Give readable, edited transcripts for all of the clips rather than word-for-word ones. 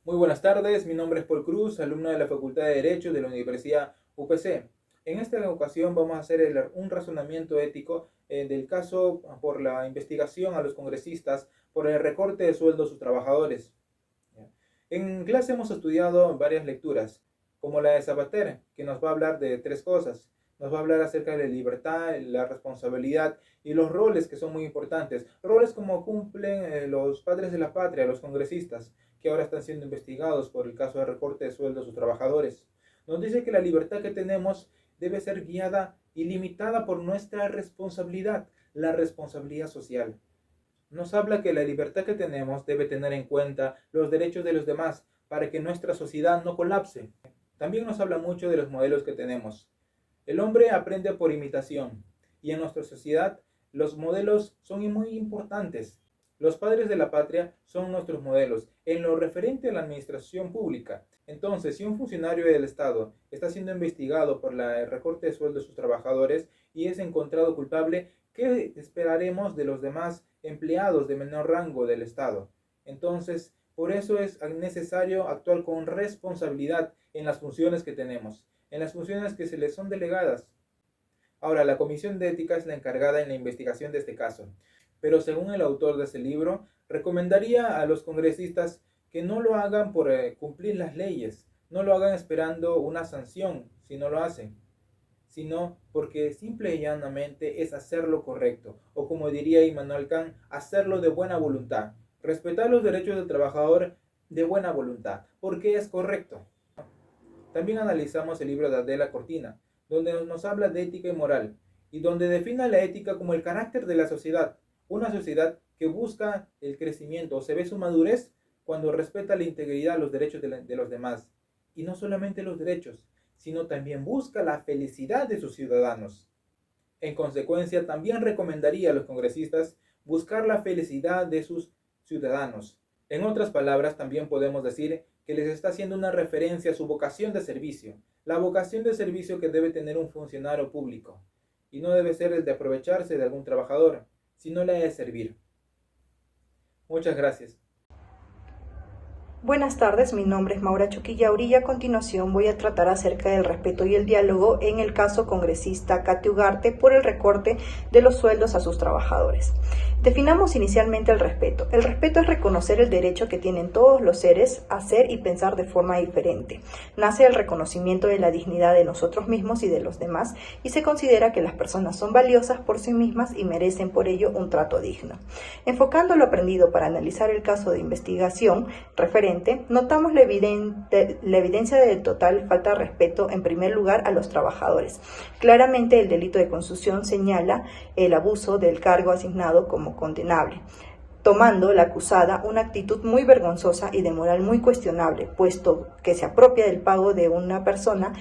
Muy buenas tardes, mi nombre es Paul Cruz, alumno de la Facultad de Derecho de la Universidad UPC. En esta ocasión vamos a hacer un razonamiento ético del caso por la investigación a los congresistas por el recorte de sueldo a sus trabajadores. En clase hemos estudiado varias lecturas, como la de Sabater, que nos va a hablar de tres cosas. Nos va a hablar acerca de la libertad, la responsabilidad y los roles que son muy importantes. Roles como cumplen los padres de la patria, los congresistas, que ahora están siendo investigados por el caso de recorte de sueldo a sus trabajadores. Nos dice que la libertad que tenemos debe ser guiada y limitada por nuestra responsabilidad, la responsabilidad social. Nos habla que la libertad que tenemos debe tener en cuenta los derechos de los demás para que nuestra sociedad no colapse. También nos habla mucho de los modelos que tenemos. El hombre aprende por imitación y en nuestra sociedad los modelos son muy importantes. Los padres de la patria son nuestros modelos en lo referente a la administración pública. Entonces, si un funcionario del Estado está siendo investigado por el recorte de sueldo de sus trabajadores y es encontrado culpable, ¿qué esperaremos de los demás empleados de menor rango del Estado? Entonces, por eso es necesario actuar con responsabilidad en las funciones que tenemos, en las funciones que se les son delegadas. Ahora, la Comisión de Ética es la encargada en la investigación de este caso, pero según el autor de ese libro, recomendaría a los congresistas que no lo hagan por cumplir las leyes, no lo hagan esperando una sanción si no lo hacen, sino porque simple y llanamente es hacer lo correcto, o como diría Immanuel Kant, hacerlo de buena voluntad, respetar los derechos del trabajador de buena voluntad, porque es correcto. También analizamos el libro de Adela Cortina, donde nos habla de ética y moral, y donde define la ética como el carácter de la sociedad, una sociedad que busca el crecimiento o se ve su madurez cuando respeta la integridad, los derechos de los demás, y no solamente los derechos, sino también busca la felicidad de sus ciudadanos. En consecuencia, también recomendaría a los congresistas buscar la felicidad de sus ciudadanos. En otras palabras, también podemos decir que les está haciendo una referencia a su vocación de servicio, la vocación de servicio que debe tener un funcionario público, y no debe ser el de aprovecharse de algún trabajador, sino la de servir. Muchas gracias. Buenas tardes, mi nombre es Maura Chuquillauri y a continuación voy a tratar acerca del respeto y el diálogo en el caso congresista Katy Ugarte por el recorte de los sueldos a sus trabajadores. Definamos inicialmente el respeto. El respeto es reconocer el derecho que tienen todos los seres a ser y pensar de forma diferente. Nace el reconocimiento de la dignidad de nosotros mismos y de los demás y se considera que las personas son valiosas por sí mismas y merecen por ello un trato digno. Enfocando lo aprendido para analizar el caso de investigación referente, notamos la evidencia del total falta de respeto en primer lugar a los trabajadores. Claramente el delito de concusión señala el abuso del cargo asignado como condenable, tomando la acusada una actitud muy vergonzosa y de moral muy cuestionable, puesto que se apropia del pago de una persona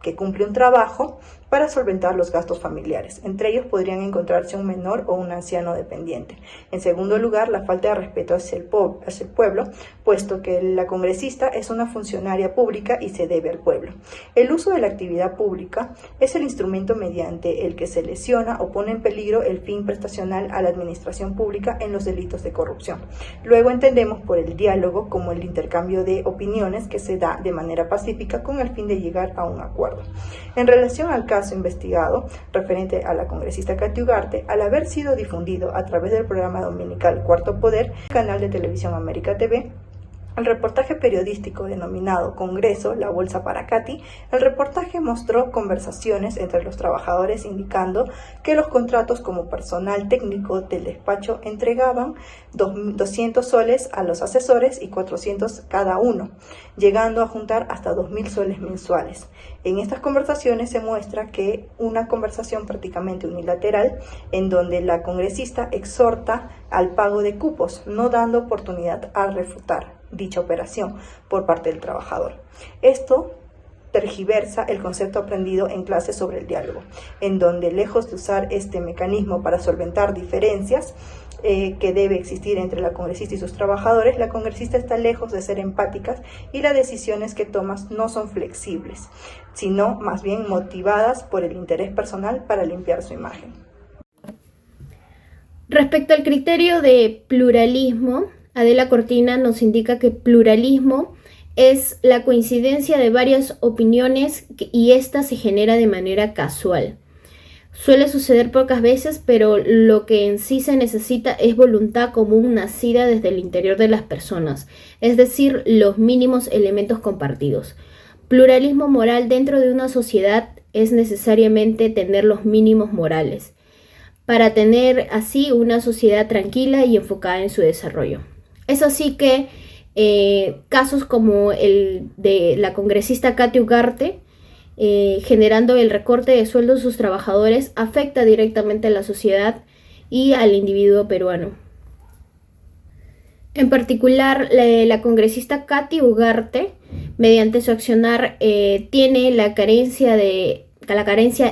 que cumple un trabajo para solventar los gastos familiares. Entre ellos podrían encontrarse un menor o un anciano dependiente. En segundo lugar, la falta de respeto hacia el pueblo, puesto que la congresista es una funcionaria pública y se debe al pueblo. El uso de la actividad pública es el instrumento mediante el que se lesiona o pone en peligro el fin prestacional a la administración pública en los delitos de corrupción. Luego entendemos por el diálogo como el intercambio de opiniones que se da de manera pacífica con el fin de llegar a un acuerdo. En relación al caso investigado referente a la congresista Katy Ugarte, al haber sido difundido a través del programa dominical Cuarto Poder, canal de televisión América TV, el reportaje periodístico denominado Congreso, la bolsa para Katy, el reportaje mostró conversaciones entre los trabajadores indicando que los contratos como personal técnico del despacho entregaban 200 soles a los asesores y 400 cada uno, llegando a juntar hasta 2.000 soles mensuales. En estas conversaciones se muestra que una conversación prácticamente unilateral en donde la congresista exhorta al pago de cupos, no dando oportunidad a refutar dicha operación por parte del trabajador. Esto tergiversa el concepto aprendido en clase sobre el diálogo, en donde lejos de usar este mecanismo para solventar diferencias que debe existir entre la congresista y sus trabajadores, la congresista está lejos de ser empáticas y las decisiones que tomas no son flexibles, sino más bien motivadas por el interés personal para limpiar su imagen. Respecto al criterio de pluralismo, Adela Cortina nos indica que pluralismo es la coincidencia de varias opiniones y esta se genera de manera casual. Suele suceder pocas veces, pero lo que en sí se necesita es voluntad común nacida desde el interior de las personas, es decir, los mínimos elementos compartidos. Pluralismo moral dentro de una sociedad es necesariamente tener los mínimos morales, para tener así una sociedad tranquila y enfocada en su desarrollo. Es así que casos como el de la congresista Katy Ugarte, generando el recorte de sueldos de sus trabajadores, afecta directamente a la sociedad y al individuo peruano. En particular, la congresista Katy Ugarte, mediante su accionar, tiene la carencia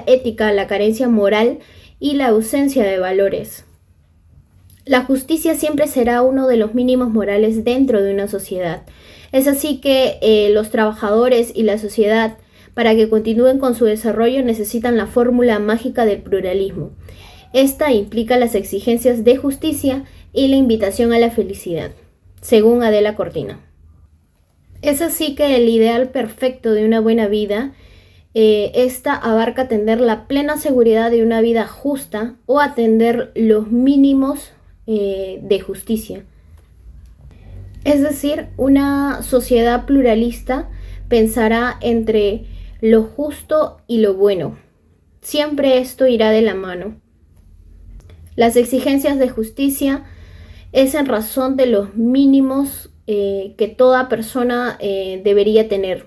ética, la carencia moral y la ausencia de valores. La justicia siempre será uno de los mínimos morales dentro de una sociedad. Es así que los trabajadores y la sociedad, para que continúen con su desarrollo, necesitan la fórmula mágica del pluralismo. Esta implica las exigencias de justicia y la invitación a la felicidad, según Adela Cortina. Es así que el ideal perfecto de una buena vida, esta abarca tener la plena seguridad de una vida justa o atender los mínimos de justicia. Es decir, una sociedad pluralista pensará entre lo justo y lo bueno. Siempre esto irá de la mano. Las exigencias de justicia es en razón de los mínimos que toda persona debería tener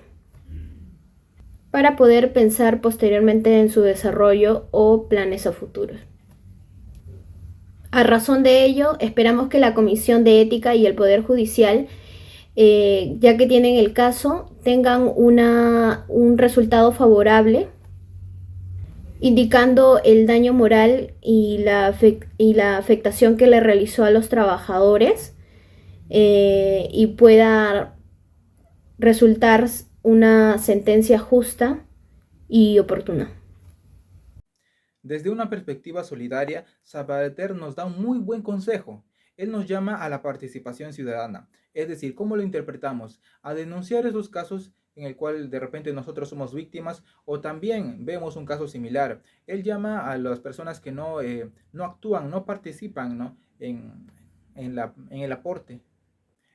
para poder pensar posteriormente en su desarrollo o planes a futuro. A razón de ello, esperamos que la Comisión de Ética y el Poder Judicial, ya que tienen el caso, tengan un resultado favorable, indicando el daño moral y la afectación que le realizó a los trabajadores, y pueda resultar una sentencia justa y oportuna. Desde una perspectiva solidaria, Sabater nos da un muy buen consejo. Él nos llama a la participación ciudadana, es decir, ¿cómo lo interpretamos? A denunciar esos casos en el cual de repente nosotros somos víctimas o también vemos un caso similar. Él llama a las personas que no actúan, no participan, ¿no? En el aporte.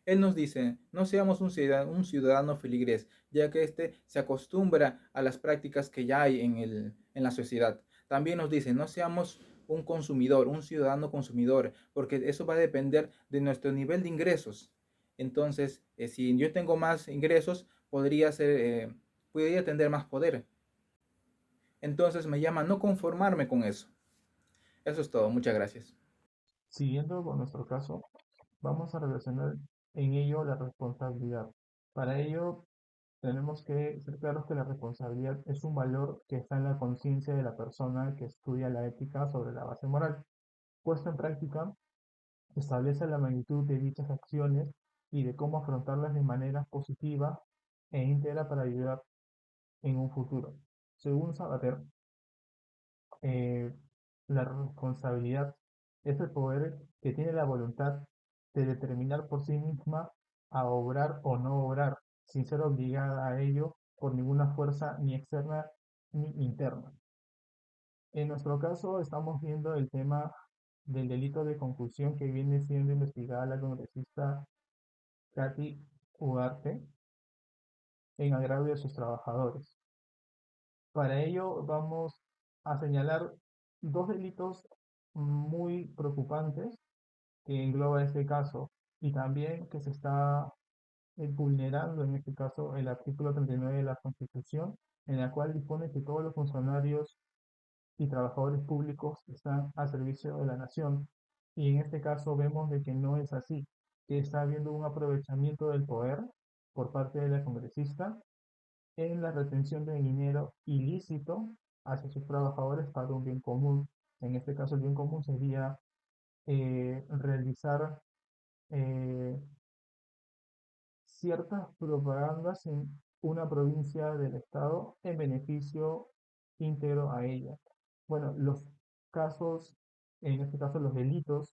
Él nos dice, no seamos un ciudadano feligrés, ya que éste se acostumbra a las prácticas que ya hay en la sociedad. También nos dice, no seamos un consumidor, un ciudadano consumidor, porque eso va a depender de nuestro nivel de ingresos. Entonces, si yo tengo más ingresos, podría tener más poder. Entonces me llama a no conformarme con eso. Eso es todo. Muchas gracias. Siguiendo con nuestro caso, vamos a relacionar en ello la responsabilidad. Para ello, tenemos que ser claros que la responsabilidad es un valor que está en la conciencia de la persona que estudia la ética sobre la base moral. Puesta en práctica, establece la magnitud de dichas acciones y de cómo afrontarlas de manera positiva e íntegra para ayudar en un futuro. Según Sabater, eh, la responsabilidad es el poder que tiene la voluntad de determinar por sí misma a obrar o no obrar, sin ser obligada a ello por ninguna fuerza ni externa ni interna. En nuestro caso estamos viendo el tema del delito de concusión que viene siendo investigada la congresista Katy Ugarte en agravio de sus trabajadores. Para ello vamos a señalar dos delitos muy preocupantes que engloba este caso y también que se está vulnerando en este caso el artículo 39 de la Constitución, en la cual dispone que todos los funcionarios y trabajadores públicos están al servicio de la nación. Y en este caso vemos de que no es así, que está habiendo un aprovechamiento del poder por parte de la congresista en la retención de dinero ilícito hacia sus trabajadores para un bien común. En este caso, el bien común sería realizar eh, ciertas propagandas en una provincia del Estado en beneficio íntegro a ella. Bueno, los casos, en este caso los delitos,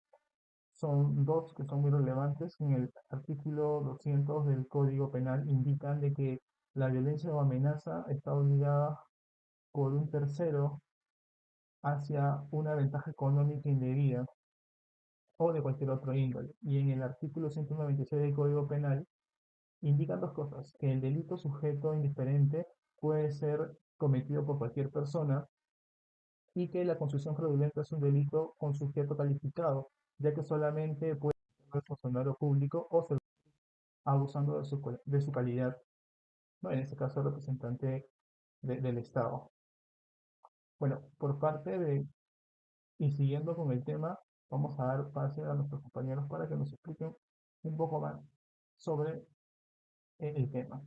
son dos que son muy relevantes. En el artículo 200 del Código Penal indican de que la violencia o amenaza está obligada por un tercero hacia una ventaja económica indebida o de cualquier otro índole. Y en el artículo 196 del Código Penal indican dos cosas, que el delito sujeto indiferente puede ser cometido por cualquier persona y que la constitución fraudulenta es un delito con sujeto calificado, ya que solamente puede ser el funcionario público o ser abusando de su calidad, ¿no? En este caso representante del Estado. Bueno, por parte de, y siguiendo con el tema, vamos a dar pase a nuestros compañeros para que nos expliquen un poco más sobre el tema.